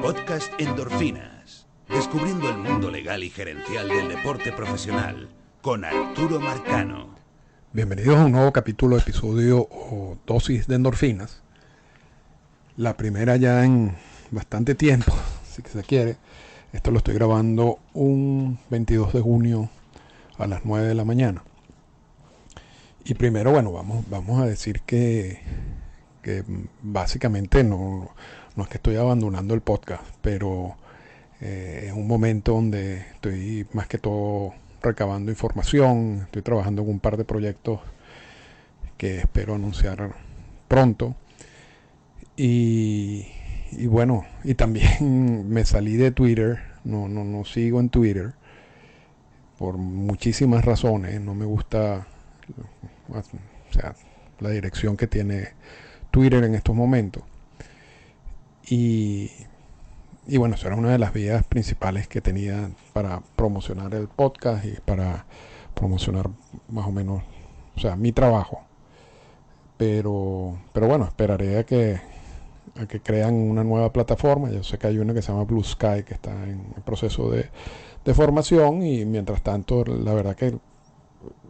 Podcast Endorfinas. Descubriendo el mundo legal y gerencial del deporte profesional con Arturo Marcano. Bienvenidos a un nuevo capítulo, episodio o dosis de endorfinas. La primera ya en bastante tiempo, si se quiere. Esto lo estoy grabando un 22 de junio a las 9 de la mañana. Y primero, bueno, vamos a decir que básicamente no es que estoy abandonando el podcast, pero es un momento donde estoy más que todo recabando información. Estoy trabajando en un par de proyectos que espero anunciar pronto. Y bueno, y también me salí de Twitter. No sigo en Twitter por muchísimas razones. No me gusta, o sea, la dirección que tiene Twitter en estos momentos. Y bueno, eso era una de las vías principales que tenía para promocionar el podcast y para promocionar más o menos, o sea, mi trabajo. Pero bueno, esperaré a que crean una nueva plataforma. Yo sé que hay una que se llama Blue Sky que está en el proceso de formación, y mientras tanto la verdad que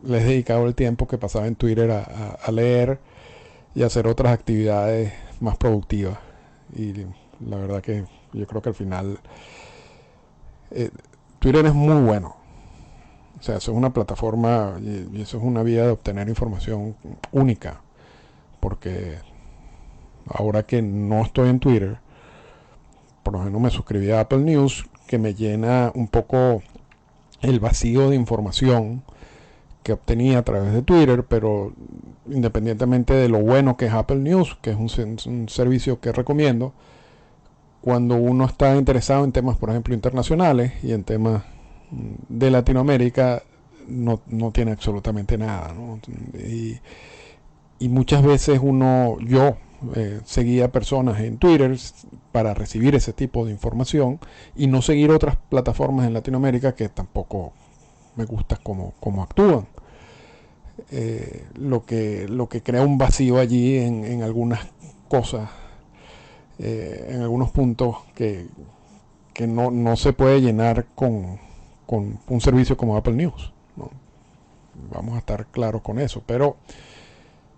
les he dedicado el tiempo que pasaba en Twitter a leer y hacer otras actividades más productivas. Y la verdad que yo creo que al final Twitter es muy bueno. O sea, eso es una plataforma y eso es una vía de obtener información única. Porque ahora que no estoy en Twitter, por lo menos me suscribí a Apple News, que me llena un poco el vacío de información que obtenía a través de Twitter. Pero independientemente de lo bueno que es Apple News, que es un servicio que recomiendo, cuando uno está interesado en temas, por ejemplo, internacionales y en temas de Latinoamérica, no tiene absolutamente nada, ¿no? Y muchas veces yo seguía personas en Twitter para recibir ese tipo de información y no seguir otras plataformas en Latinoamérica que tampoco me gusta cómo actúan. Lo que crea un vacío allí en algunas cosas, en algunos puntos que no se puede llenar con un servicio como Apple News, ¿no? Vamos a estar claros con eso. Pero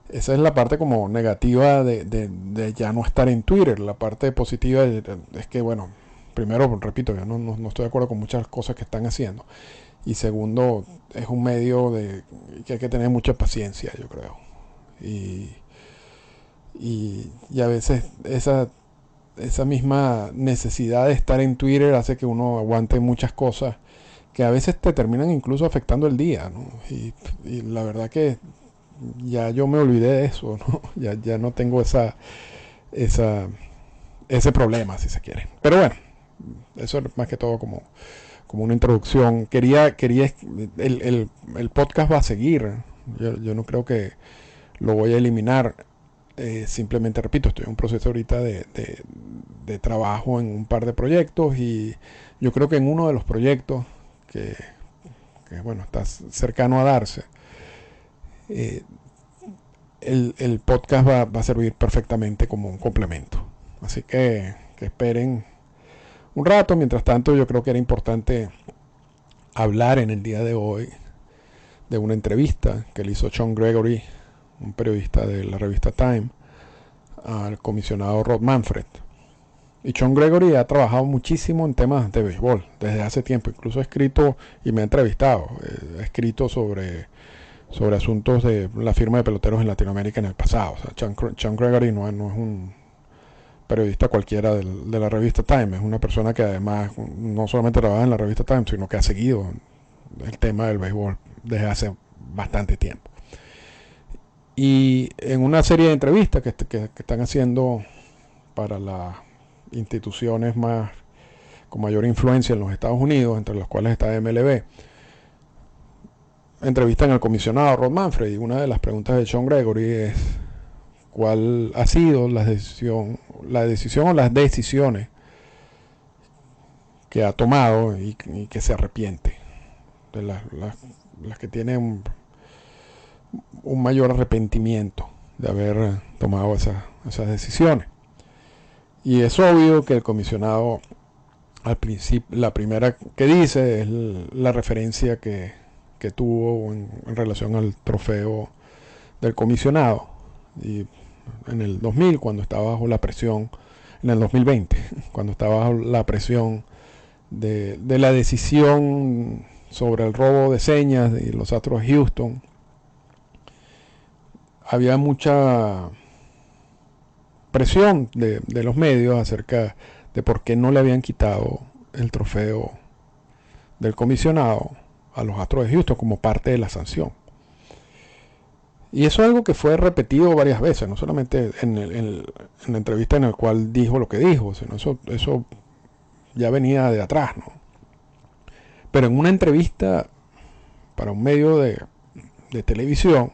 esa es la parte como negativa de ya no estar en Twitter. La parte positiva es que, bueno, primero, repito, yo no estoy de acuerdo con muchas cosas que están haciendo. Y segundo, es un medio que hay que tener mucha paciencia, yo creo. Y a veces esa misma necesidad de estar en Twitter hace que uno aguante muchas cosas que a veces te terminan incluso afectando el día, ¿no? Y la verdad que ya yo me olvidé de eso, ¿no? Ya no tengo ese problema, si se quiere. Pero bueno, eso es más que todo como una introducción. El podcast va a seguir. Yo no creo que lo voy a eliminar. Simplemente, repito, estoy en un proceso ahorita de trabajo en un par de proyectos, y yo creo que en uno de los proyectos que bueno, está cercano a darse, el podcast va a servir perfectamente como un complemento. Así que esperen un rato. Mientras tanto, yo creo que era importante hablar en el día de hoy de una entrevista que le hizo Sean Gregory, un periodista de la revista Time, al comisionado Rob Manfred. Y Sean Gregory ha trabajado muchísimo en temas de béisbol desde hace tiempo. Incluso ha escrito y me ha entrevistado. Ha escrito sobre asuntos de la firma de peloteros en Latinoamérica en el pasado. O sea, Sean Gregory no es un periodista cualquiera de la revista Time. Es una persona que además no solamente trabaja en la revista Time, sino que ha seguido el tema del béisbol desde hace bastante tiempo. Y en una serie de entrevistas que están haciendo para las instituciones con mayor influencia en los Estados Unidos, entre las cuales está MLB, entrevistan al comisionado Rob Manfred, y una de las preguntas de Sean Gregory es cuál ha sido la decisión o las decisiones que ha tomado y que se arrepiente, de las que tienen un mayor arrepentimiento de haber tomado esas decisiones. Y es obvio que el comisionado, al principio, la primera que dice es la referencia que tuvo en relación al trofeo del comisionado. Y en el 2000, cuando estaba bajo la presión, en el 2020, cuando estaba bajo la presión de la decisión sobre el robo de señas de los Astros de Houston, había mucha presión de los medios acerca de por qué no le habían quitado el trofeo del comisionado a los Astros de Houston como parte de la sanción. Y eso es algo que fue repetido varias veces, no solamente en la entrevista en la cual dijo lo que dijo, sino eso ya venía de atrás, ¿no? Pero en una entrevista para un medio de televisión,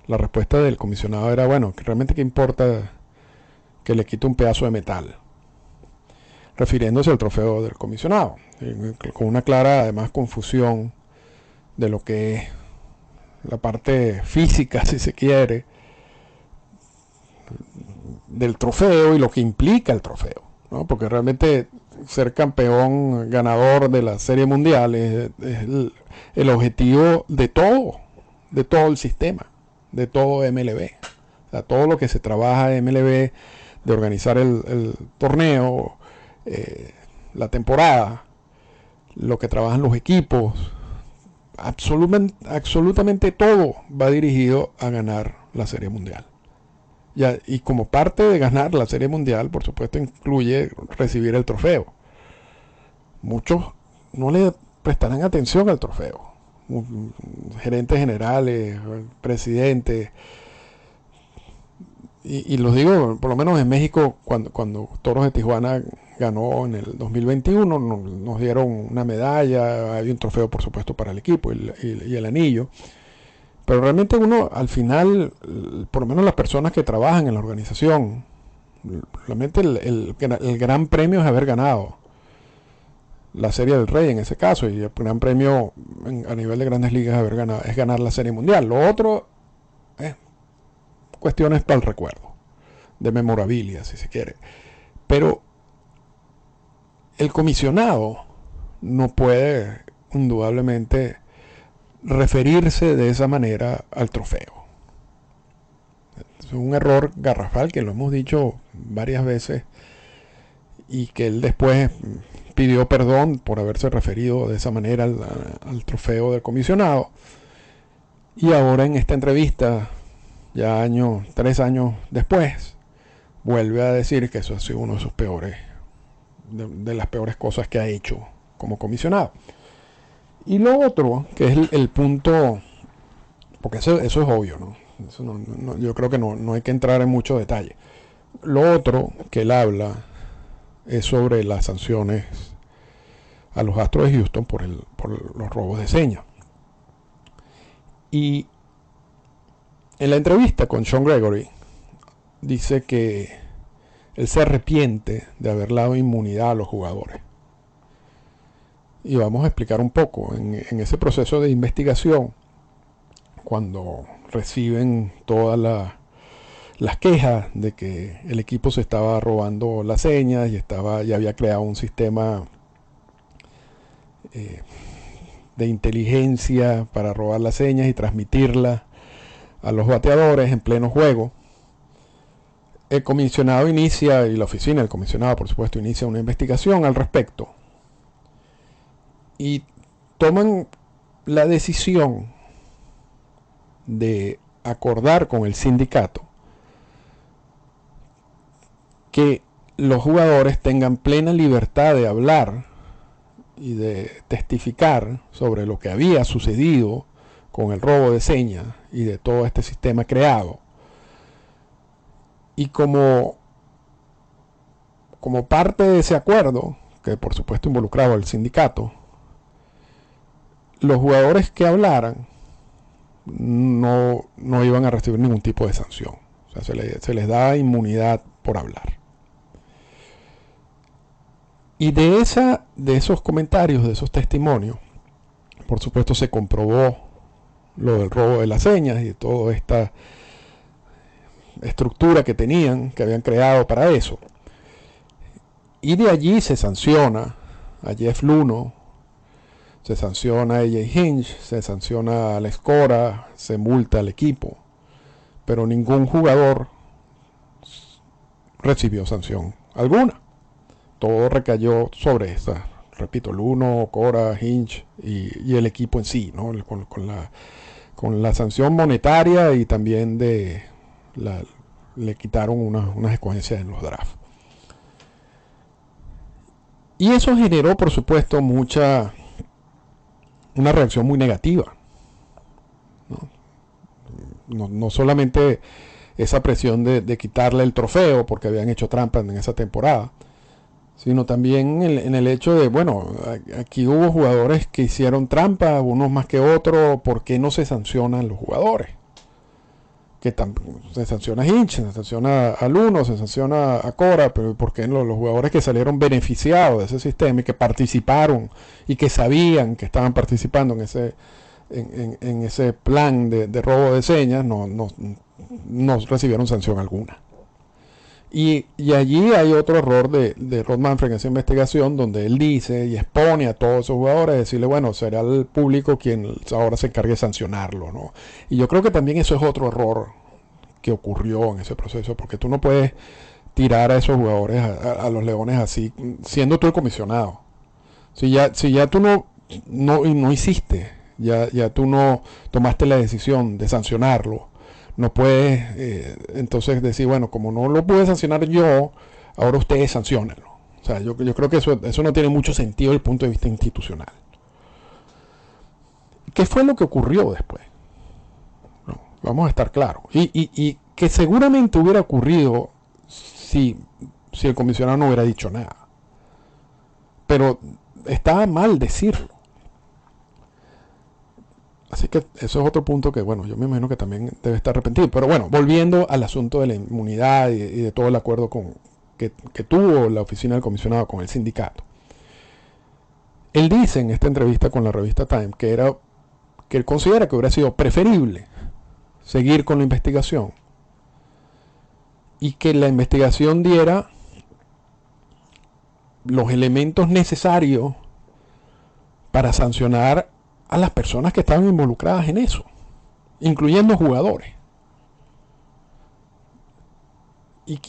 la respuesta del comisionado era, bueno, que realmente qué importa que le quite un pedazo de metal, refiriéndose al trofeo del comisionado, con una clara, además, confusión de lo que es la parte física, si se quiere, del trofeo y lo que implica el trofeo, ¿no? Porque realmente ser campeón, ganador de la Serie Mundial es el objetivo de todo el sistema, de todo MLB. O sea, todo lo que se trabaja en MLB, de organizar el torneo, la temporada, lo que trabajan los equipos, absolutamente todo va dirigido a ganar la Serie Mundial. Y como parte de ganar la Serie Mundial, por supuesto, incluye recibir el trofeo. Muchos no le prestarán atención al trofeo. Gerentes generales, presidentes. Y los digo, por lo menos en México, cuando Toros de Tijuana ganó en el 2021, nos dieron una medalla, había un trofeo, por supuesto, para el equipo y el anillo. Pero realmente uno, al final, por lo menos las personas que trabajan en la organización, realmente el gran premio es haber ganado la Serie del Rey en ese caso, y el gran premio a nivel de Grandes Ligas es ganar la Serie Mundial. Lo otro es cuestiones para el recuerdo, de memorabilia, si se quiere. Pero el comisionado no puede, indudablemente, referirse de esa manera al trofeo. Es un error garrafal que lo hemos dicho varias veces y que él después pidió perdón por haberse referido de esa manera al trofeo del comisionado. Y ahora en esta entrevista, ya 3 años después, vuelve a decir que eso ha sido uno de sus peores, de las peores cosas que ha hecho como comisionado. Y lo otro, que es el punto, porque eso es obvio, ¿no? Eso yo creo que no hay que entrar en mucho detalle. Lo otro que él habla es sobre las sanciones a los Astros de Houston por los robos de señas. Y en la entrevista con Sean Gregory dice que él se arrepiente de haber dado inmunidad a los jugadores. Y vamos a explicar un poco. En ese proceso de investigación, cuando reciben todas las quejas de que el equipo se estaba robando las señas y había creado un sistema de inteligencia para robar las señas y transmitirlas a los bateadores en pleno juego, el comisionado inicia, y la oficina del comisionado, por supuesto, inicia una investigación al respecto. Y toman la decisión de acordar con el sindicato que los jugadores tengan plena libertad de hablar y de testificar sobre lo que había sucedido con el robo de señas y de todo este sistema creado. Y como parte de ese acuerdo, que por supuesto involucraba al sindicato, los jugadores que hablaran no iban a recibir ningún tipo de sanción. O sea, se les da inmunidad por hablar. Y de esos comentarios, de esos testimonios, por supuesto se comprobó lo del robo de las señas y toda esta estructura que tenían, que habían creado para eso. Y de allí se sanciona a Jeff Luhnow, se sanciona a AJ Hinch, se sanciona a Alex Cora, se multa al equipo, pero ningún jugador recibió sanción alguna. Todo recayó sobre esa, repito, Luhnow, Cora, Hinch y el equipo en sí, ¿no? Con la sanción monetaria y también le quitaron unas escogencias en los drafts. Y eso generó, por supuesto, una reacción muy negativa. No solamente esa presión de quitarle el trofeo porque habían hecho trampa en esa temporada, sino también en el hecho de, bueno, aquí hubo jugadores que hicieron trampa, unos más que otros, ¿por qué no se sancionan los jugadores? Se sanciona a Hinch, se sanciona a Luhnow, se sanciona a Cora, pero ¿por qué los jugadores que salieron beneficiados de ese sistema y que participaron y que sabían que estaban participando en ese plan de robo de señas no recibieron sanción alguna? Y allí hay otro error de Rob Manfred en esa investigación, donde él dice y expone a todos esos jugadores, decirle, bueno, será el público quien ahora se encargue de sancionarlo, ¿no? Y yo creo que también eso es otro error que ocurrió en ese proceso, porque tú no puedes tirar a esos jugadores, a los Leones así, siendo tú el comisionado. Si ya tú no hiciste, ya tú no tomaste la decisión de sancionarlo, no puedes entonces decir, bueno, como no lo pude sancionar yo, ahora ustedes sanciónenlo. O sea, yo creo que eso no tiene mucho sentido desde el punto de vista institucional. ¿Qué fue lo que ocurrió después? No, vamos a estar claros. Y que seguramente hubiera ocurrido si el comisionado no hubiera dicho nada. Pero estaba mal decirlo. Así que eso es otro punto que, bueno, yo me imagino que también debe estar arrepentido. Pero bueno, volviendo al asunto de la inmunidad y de todo el acuerdo que tuvo la oficina del comisionado con el sindicato. Él dice en esta entrevista con la revista Time que él considera que hubiera sido preferible seguir con la investigación y que la investigación diera los elementos necesarios para sancionar a las personas que estaban involucradas en eso, incluyendo jugadores. Y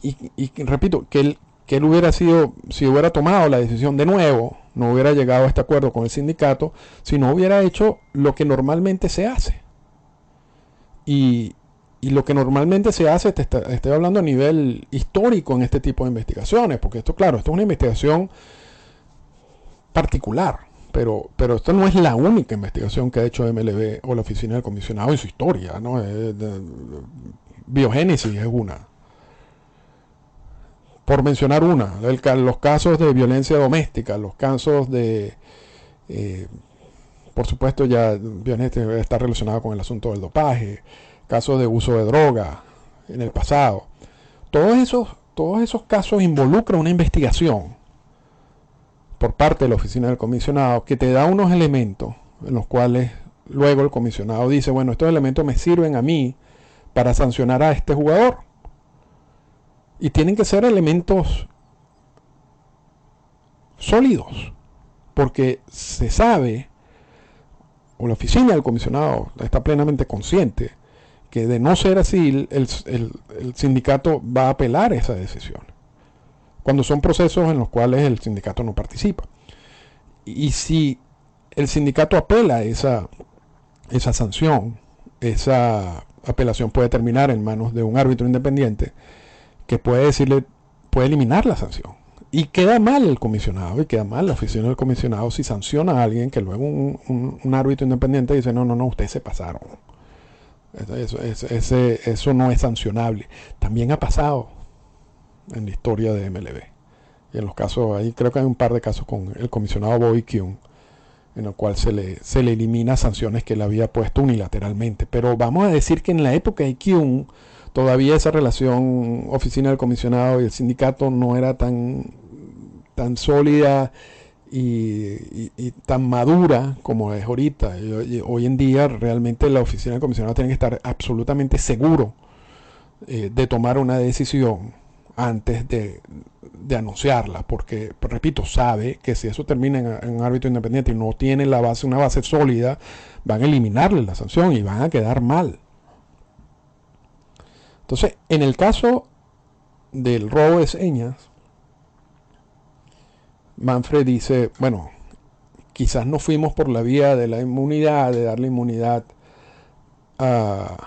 repito, que él hubiera sido, si hubiera tomado la decisión de nuevo, no hubiera llegado a este acuerdo con el sindicato, si no hubiera hecho lo que normalmente se hace. Y lo que normalmente se hace, estoy hablando a nivel histórico en este tipo de investigaciones, porque esto, claro, esto es una investigación particular. Pero esto no es la única investigación que ha hecho MLB o la oficina del comisionado en su historia, ¿no? Biogénesis es una. Por mencionar una, los casos de violencia doméstica, los casos de, por supuesto ya violencia está relacionado con el asunto del dopaje, casos de uso de droga en el pasado. Todos esos casos involucran una investigación por parte de la oficina del comisionado que te da unos elementos en los cuales luego el comisionado dice, bueno, estos elementos me sirven a mí para sancionar a este jugador. Y tienen que ser elementos sólidos, porque se sabe, o la oficina del comisionado está plenamente consciente, que de no ser así, el sindicato va a apelar esa decisión, cuando son procesos en los cuales el sindicato no participa. Y si el sindicato apela esa sanción, esa apelación puede terminar en manos de un árbitro independiente que puede eliminar la sanción. Y queda mal el comisionado y queda mal la oficina del comisionado si sanciona a alguien que luego un árbitro independiente dice, no, ustedes se pasaron. Eso no es sancionable. También ha pasado en la historia de MLB. Y en los casos, ahí creo que hay un par de casos con el comisionado Bobby Kuhn, en el cual se le elimina sanciones que él había puesto unilateralmente. Pero vamos a decir que en la época de Kuhn, todavía esa relación oficina del comisionado y el sindicato no era tan sólida y tan madura como es ahorita. Y hoy en día realmente la oficina del comisionado tiene que estar absolutamente seguro de tomar una decisión antes de anunciarla, porque, repito, sabe que si eso termina en un árbitro independiente y no tiene una base sólida, van a eliminarle la sanción y van a quedar mal. Entonces, en el caso del robo de señas, Manfred dice, bueno, quizás no fuimos por la vía de la inmunidad, de darle inmunidad a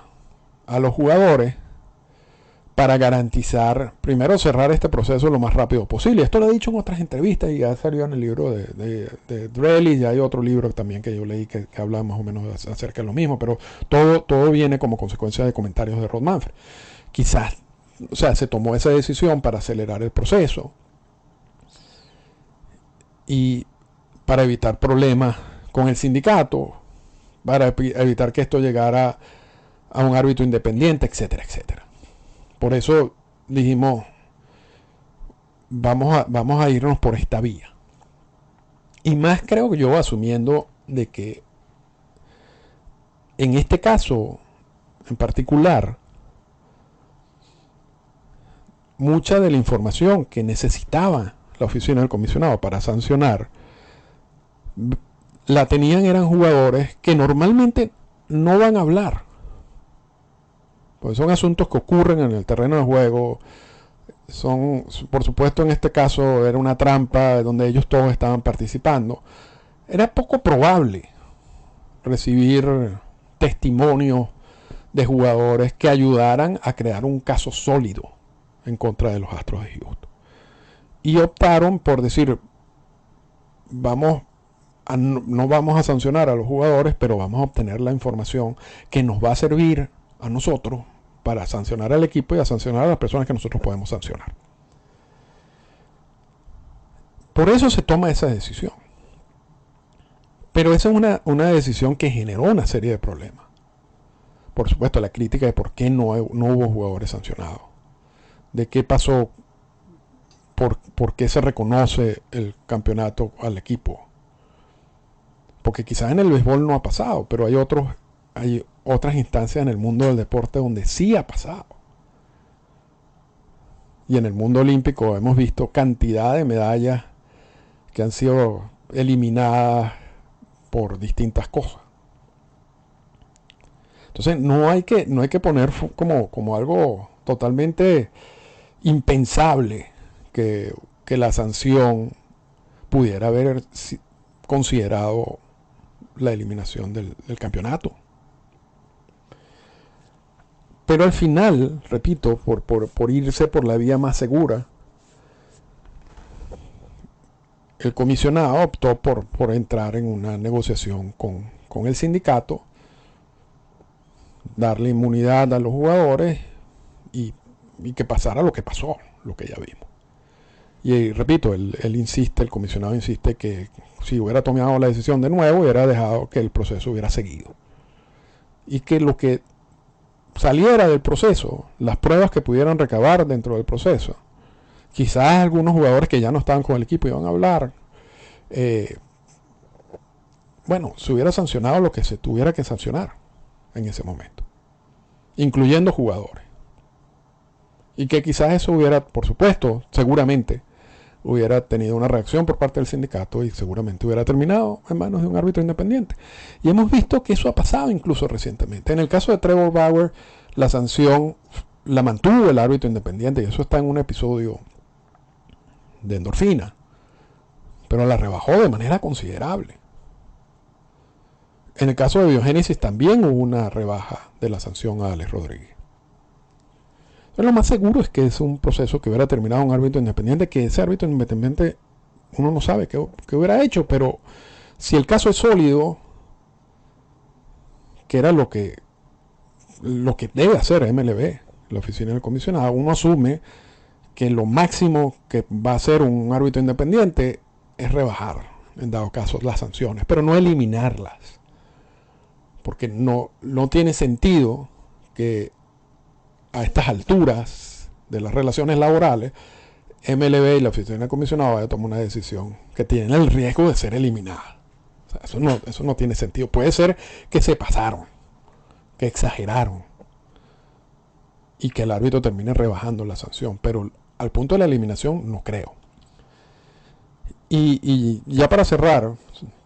los jugadores, para garantizar, primero, cerrar este proceso lo más rápido posible. Esto lo he dicho en otras entrevistas y ya salió en el libro de Drelly, y hay otro libro también que yo leí que habla más o menos acerca de lo mismo, pero todo viene como consecuencia de comentarios de Rob Manfred. Quizás, o sea, se tomó esa decisión para acelerar el proceso y para evitar problemas con el sindicato, para evitar que esto llegara a un árbitro independiente, etcétera, etcétera. Por eso dijimos, vamos a irnos por esta vía. Y más creo que yo asumiendo de que en este caso en particular, mucha de la información que necesitaba la oficina del comisionado para sancionar, la tenían eran jugadores que normalmente no van a hablar. Pues son asuntos que ocurren en el terreno de juego. Son, por supuesto, en este caso era una trampa donde ellos todos estaban participando. Era poco probable recibir testimonios de jugadores que ayudaran a crear un caso sólido en contra de los Astros de Houston. Y optaron por decir, no vamos a sancionar a los jugadores, pero vamos a obtener la información que nos va a servir a nosotros para sancionar al equipo y a sancionar a las personas que nosotros podemos sancionar. Por eso se toma esa decisión. Pero esa es una decisión que generó una serie de problemas. Por supuesto, la crítica de por qué no hubo jugadores sancionados. De qué pasó, por qué se reconoce el campeonato al equipo. Porque quizás en el béisbol no ha pasado, pero hay otras instancias en el mundo del deporte donde sí ha pasado. Y en el mundo olímpico hemos visto cantidad de medallas que han sido eliminadas por distintas cosas. Entonces no hay que poner como algo totalmente impensable que la sanción pudiera haber considerado la eliminación del campeonato. Pero al final, repito, por irse por la vía más segura, el comisionado optó por entrar en una negociación con el sindicato, darle inmunidad a los jugadores y que pasara lo que pasó, lo que ya vimos. Y repito, el comisionado insiste que si hubiera tomado la decisión de nuevo, hubiera dejado que el proceso hubiera seguido. Y que lo que saliera del proceso, las pruebas que pudieran recabar dentro del proceso, quizás algunos jugadores que ya no estaban con el equipo iban a hablar, bueno, se hubiera sancionado lo que se tuviera que sancionar en ese momento, incluyendo jugadores. Y que quizás eso hubiera, por supuesto, seguramente hubiera tenido una reacción por parte del sindicato y seguramente hubiera terminado en manos de un árbitro independiente. Y hemos visto que eso ha pasado incluso recientemente. En el caso de Trevor Bauer, la sanción la mantuvo el árbitro independiente, y eso está en un episodio de Endorfina, pero la rebajó de manera considerable. En el caso de Biogénesis también hubo una rebaja de la sanción a Alex Rodríguez. Entonces, lo más seguro es que es un proceso que hubiera terminado un árbitro independiente, que ese árbitro independiente uno no sabe qué hubiera hecho, pero si el caso es sólido, que era lo que debe hacer MLB, la oficina del comisionado, uno asume que lo máximo que va a hacer un árbitro independiente es rebajar, en dado caso, las sanciones, pero no eliminarlas. Porque no tiene sentido que a estas alturas de las relaciones laborales, MLB y la oficina del comisionado vaya a tomar una decisión que tiene el riesgo de ser eliminada. O sea, eso no tiene sentido. Puede ser que se pasaron, que exageraron, y que el árbitro termine rebajando la sanción. Pero al punto de la eliminación no creo. Y ya para cerrar,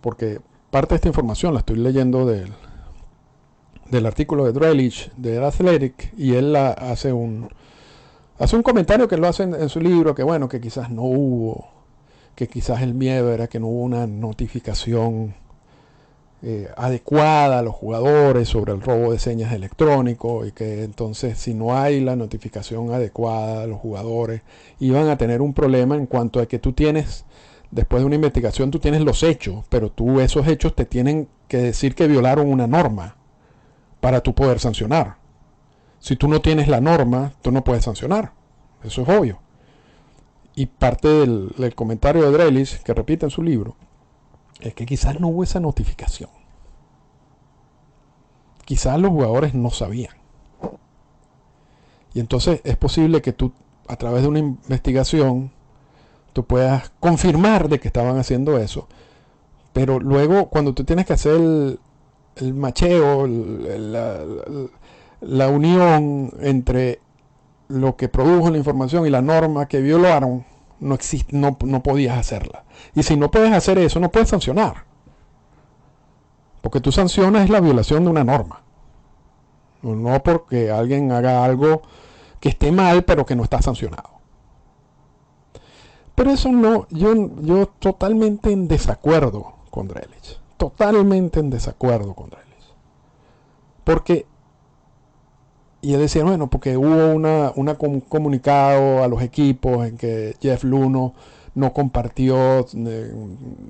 porque parte de esta información la estoy leyendo del artículo de Drellich de The Athletic, y él hace un comentario que lo hace en su libro, que bueno, que quizás no hubo, que quizás el miedo era que no hubo una notificación adecuada a los jugadores sobre el robo de señas electrónico, y que entonces si no hay la notificación adecuada a los jugadores iban a tener un problema en cuanto a que tú tienes, después de una investigación tú tienes los hechos, pero tú esos hechos te tienen que decir que violaron una norma para tú poder sancionar. Si tú no tienes la norma, tú no puedes sancionar. Eso es obvio. Y parte del comentario de Drellich, que repite en su libro, es que quizás no hubo esa notificación. Quizás los jugadores no sabían. Y entonces es posible que tú, a través de una investigación, tú puedas confirmar de que estaban haciendo eso. Pero luego, cuando tú tienes que hacer el macheo, la unión entre lo que produjo la información y la norma que violaron, no podías hacerla. Y si no puedes hacer eso, no puedes sancionar. Porque tú sancionas la violación de una norma. No porque alguien haga algo que esté mal, pero que no está sancionado. Pero eso no, yo totalmente en desacuerdo con Drellich. Totalmente en desacuerdo con Drellich. Porque, y él decía, bueno, porque hubo un comunicado a los equipos en que Jeff Luhnow no compartió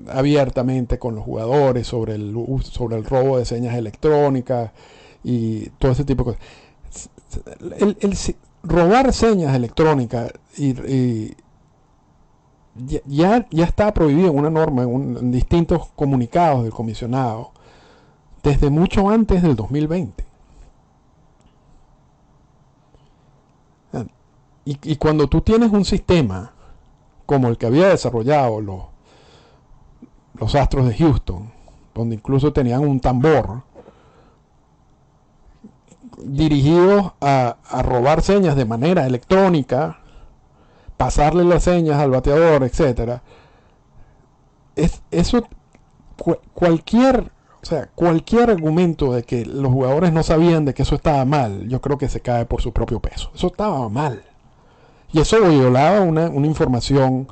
abiertamente con los jugadores sobre el robo de señas electrónicas y todo ese tipo de cosas. Robar señas electrónicas ya está prohibido en una norma, en distintos comunicados del comisionado, desde mucho antes del 2020. Y cuando tú tienes un sistema como el que había desarrollado los Astros de Houston, donde incluso tenían un tambor dirigido a robar señas de manera electrónica, pasarle las señas al bateador, etcétera, cualquier argumento de que los jugadores no sabían de que eso estaba mal, yo creo que se cae por su propio peso. Eso estaba mal. Y eso violaba una información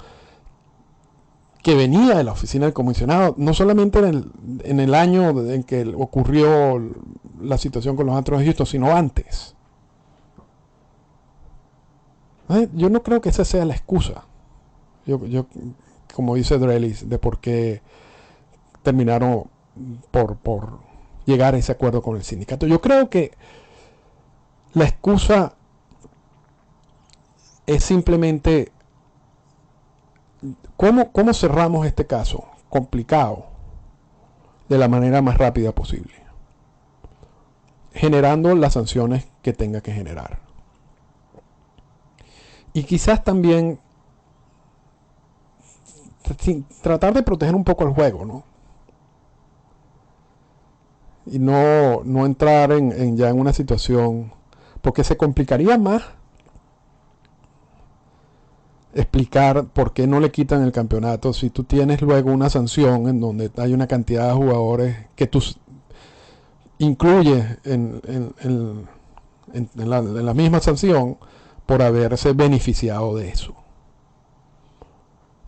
que venía de la oficina del comisionado, no solamente en el año en que ocurrió la situación con los Astros de Houston, sino antes. Yo no creo que esa sea la excusa. Yo como dice Drellich, de por qué terminaron por llegar a ese acuerdo con el sindicato. Yo creo que la excusa es simplemente cómo cerramos este caso complicado de la manera más rápida posible, generando las sanciones que tenga que generar. Y quizás también tratar de proteger un poco el juego, ¿no? Y no entrar ya en una situación, porque se complicaría más explicar por qué no le quitan el campeonato si tú tienes luego una sanción en donde hay una cantidad de jugadores que tú incluyes en la misma sanción por haberse beneficiado de eso.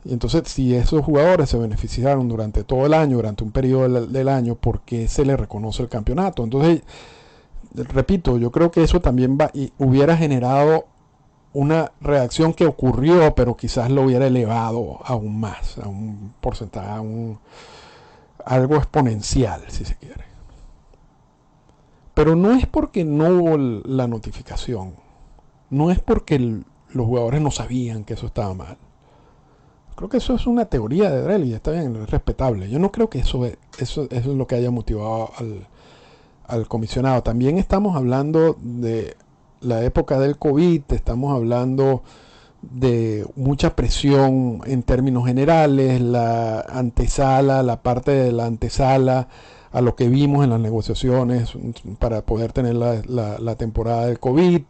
Y entonces, si esos jugadores se beneficiaron durante todo el año, durante un periodo del año, ¿por qué se les reconoce el campeonato? Entonces, repito, yo creo que eso también hubiera generado una reacción que ocurrió, pero quizás lo hubiera elevado aún más, a un porcentaje, algo exponencial, si se quiere. Pero no es porque no hubo la notificación, no es porque los jugadores no sabían que eso estaba mal. Creo que eso es una teoría de Drellich, está bien, es respetable. Yo no creo que eso es lo que haya motivado al comisionado. También estamos hablando de la época del COVID, estamos hablando de mucha presión en términos generales, la parte de la antesala a lo que vimos en las negociaciones para poder tener la temporada del COVID,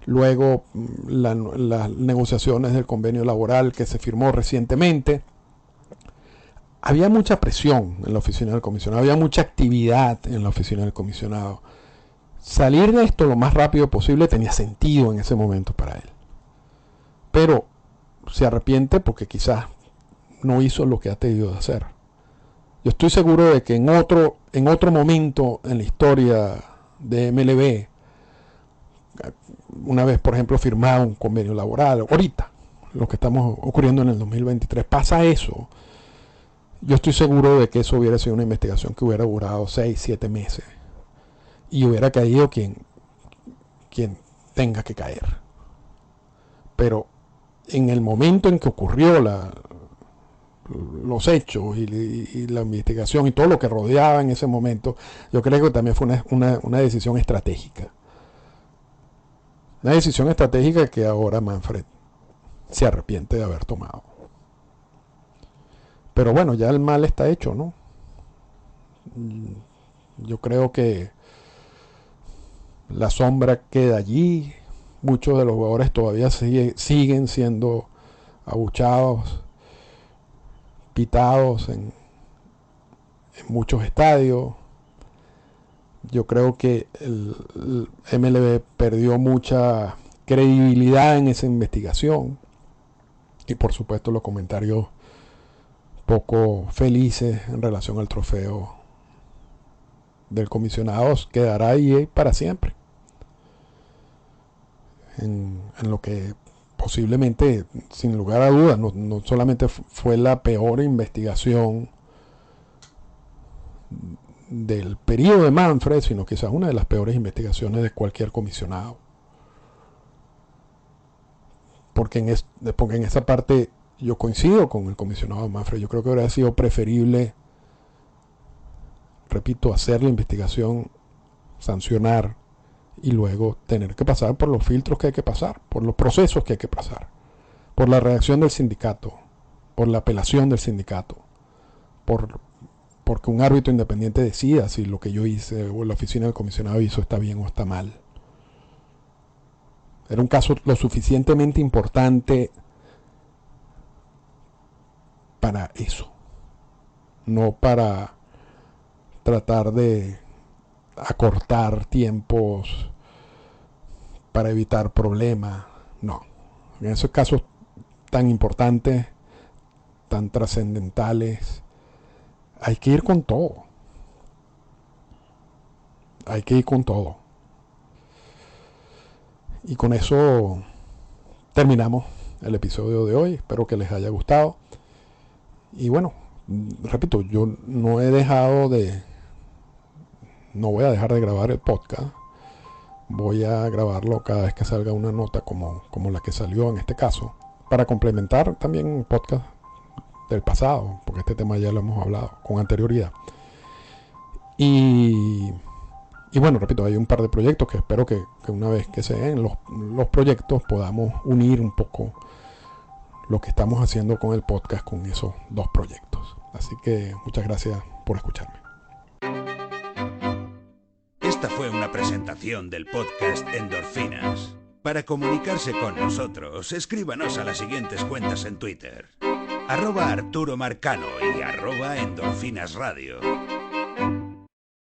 luego las negociaciones del convenio laboral que se firmó recientemente. Había mucha presión en la oficina del comisionado, había mucha actividad en la oficina del comisionado. Salir de esto lo más rápido posible tenía sentido en ese momento para él. Pero se arrepiente porque quizás no hizo lo que ha tenido de hacer. Yo estoy seguro de que en otro momento en la historia de MLB, una vez por ejemplo firmado un convenio laboral, ahorita, lo que estamos ocurriendo en el 2023, pasa eso. Yo estoy seguro de que eso hubiera sido una investigación que hubiera durado 6, 7 meses. Y hubiera caído quien tenga que caer. Pero en el momento en que ocurrió los hechos y la investigación y todo lo que rodeaba en ese momento, yo creo que también fue una decisión estratégica. Una decisión estratégica que ahora Manfred se arrepiente de haber tomado. Pero bueno, ya el mal está hecho, ¿no? Yo creo que la sombra queda allí. Muchos de los jugadores todavía siguen siendo abuchados, pitados en muchos estadios. Yo creo que el MLB perdió mucha credibilidad en esa investigación. Y por supuesto los comentarios poco felices en relación al trofeo del comisionado quedará ahí para siempre. En lo que posiblemente, sin lugar a dudas, no solamente fue la peor investigación del periodo de Manfred, sino quizás una de las peores investigaciones de cualquier comisionado. Porque en esa parte yo coincido con el comisionado Manfred. Yo creo que habría sido preferible, repito, hacer la investigación, sancionar y luego tener que pasar por los filtros que hay que pasar, por los procesos que hay que pasar, por la reacción del sindicato, por la apelación del sindicato, porque un árbitro independiente decida si lo que yo hice o la oficina del comisionado hizo está bien o está mal. Era un caso lo suficientemente importante para eso, no para tratar de acortar tiempos para evitar problemas. No, en esos casos tan importantes, tan trascendentales, hay que ir con todo. Hay que ir con todo. Y con eso terminamos el episodio de hoy. Espero que les haya gustado. Y bueno, repito, yo no voy a dejar de grabar el podcast. Voy a grabarlo cada vez que salga una nota como la que salió en este caso, para complementar también un podcast del pasado, porque este tema ya lo hemos hablado con anterioridad. Y bueno, repito, hay un par de proyectos que espero que una vez que se den los proyectos podamos unir un poco lo que estamos haciendo con el podcast con esos dos proyectos. Así que muchas gracias por escucharme. Esta fue una presentación del podcast Endorfinas. Para comunicarse con nosotros, escríbanos a las siguientes cuentas en Twitter: @Arturo Marcano y @Endorfinas Radio.